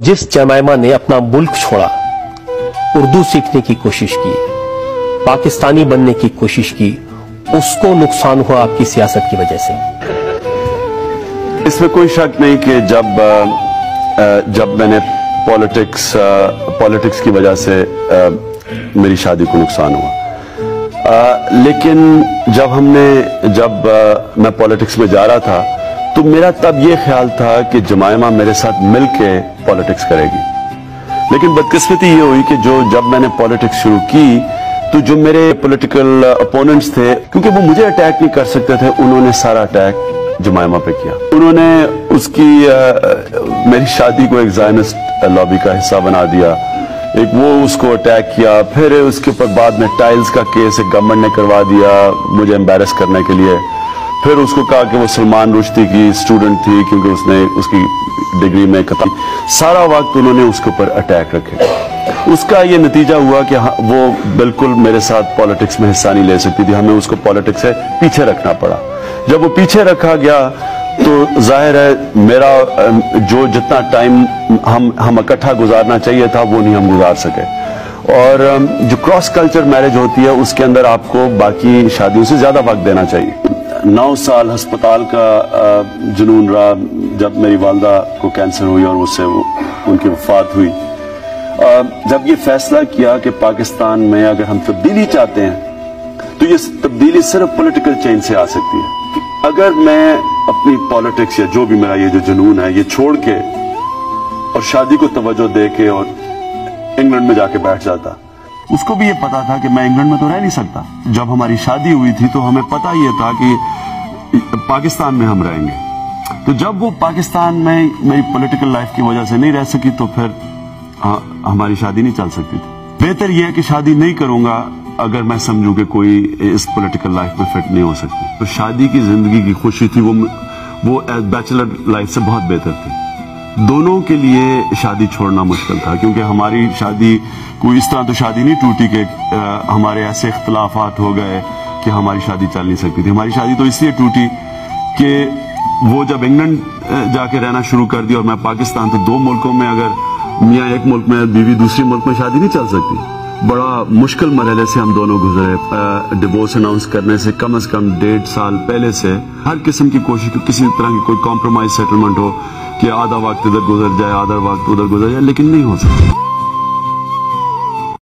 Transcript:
जिस जमाइमा ने अपना मुल्क छोड़ा, उर्दू सीखने की कोशिश की, पाकिस्तानी बनने की कोशिश की, उसको नुकसान हुआ आपकी सियासत की वजह से। इसमें कोई शक नहीं कि जब मैंने पॉलिटिक्स की वजह से मेरी शादी को नुकसान हुआ, लेकिन जब मैं पॉलिटिक्स में जा रहा था तो मेरा तब ये ख्याल था कि जमाइमा मेरे साथ मिलके पॉलिटिक्स करेगी। लेकिन बदकिस्मती ये हुई कि जब मैंने पॉलिटिक्स शुरू की तो जो मेरे पॉलिटिकल अपोनेंट्स थे, क्योंकि वो मुझे अटैक नहीं कर सकते थे, उन्होंने सारा अटैक जमाइमा पे किया। उन्होंने मेरी शादी को एक ज़ायनिस्ट लॉबी का हिस्सा बना दिया, वो उसको अटैक किया। फिर उसके ऊपर बाद में टाइल्स का केस एक गवर्नमेंट ने करवा दिया मुझे एम्बैरस करने के लिए। फिर उसको कहा कि वो सलमान रुश्दी की स्टूडेंट थी क्योंकि उसने उसकी डिग्री में सारा वक्त उन्होंने उसके ऊपर अटैक रखे। उसका ये नतीजा हुआ कि वो बिल्कुल मेरे साथ पॉलिटिक्स में हिस्सा नहीं ले सकती थी, हमें उसको पॉलिटिक्स से पीछे रखना पड़ा। जब वो पीछे रखा गया तो जाहिर है मेरा जितना टाइम हम इकट्ठा गुजारना चाहिए था वो नहीं हम गुजार सके। और जो क्रॉस कल्चर मैरिज होती है उसके अंदर आपको बाकी शादियों से ज्यादा वक्त देना चाहिए। 9 साल अस्पताल का जुनून रहा जब मेरी वालदा को कैंसर हुई और उससे उनकी वफात हुई। जब ये फैसला किया कि पाकिस्तान में अगर हम तब्दीली चाहते हैं तो ये तब्दीली सिर्फ पॉलिटिकल चेंज से आ सकती है। अगर मैं अपनी पॉलिटिक्स या जो भी मेरा ये जो जुनून है ये छोड़ के और शादी को तवज्जो दे के और इंग्लैंड में जाके बैठ जाता, उसको भी ये पता था कि मैं इंग्लैंड में तो रह नहीं सकता। जब हमारी शादी हुई थी तो हमें पता ये था कि पाकिस्तान में हम रहेंगे। तो जब वो पाकिस्तान में मेरी पॉलिटिकल लाइफ की वजह से नहीं रह सकी तो फिर हमारी शादी नहीं चल सकती थी। बेहतर यह है कि शादी नहीं करूंगा अगर मैं समझूं कि कोई इस पॉलिटिकल लाइफ में फिट नहीं हो सकती। तो शादी की जिंदगी की खुशी थी वो बैचलर लाइफ से बहुत बेहतर थी। दोनों के लिए शादी छोड़ना मुश्किल था क्योंकि हमारी शादी कोई इस तरह तो शादी नहीं टूटी कि हमारे ऐसे इख्तलाफात हो गए कि हमारी शादी चल नहीं सकती थी। हमारी शादी तो इसलिए टूटी कि वो जब इंग्लैंड जाके रहना शुरू कर दिया और मैं पाकिस्तान, तो 2 मुल्कों में अगर मियाँ एक मुल्क में बीवी दूसरी मुल्क में शादी नहीं चल सकती। बड़ा मुश्किल मरहले से हम दोनों गुजरे। डिवोर्स अनाउंस करने से कम 1.5 साल पहले से हर किस्म की कोशिश, किसी तरह की कोई कॉम्प्रोमाइज सेटलमेंट हो कि आधा वक्त इधर गुजर जाए आधा वक्त उधर गुजर जाए, लेकिन नहीं हो सकता।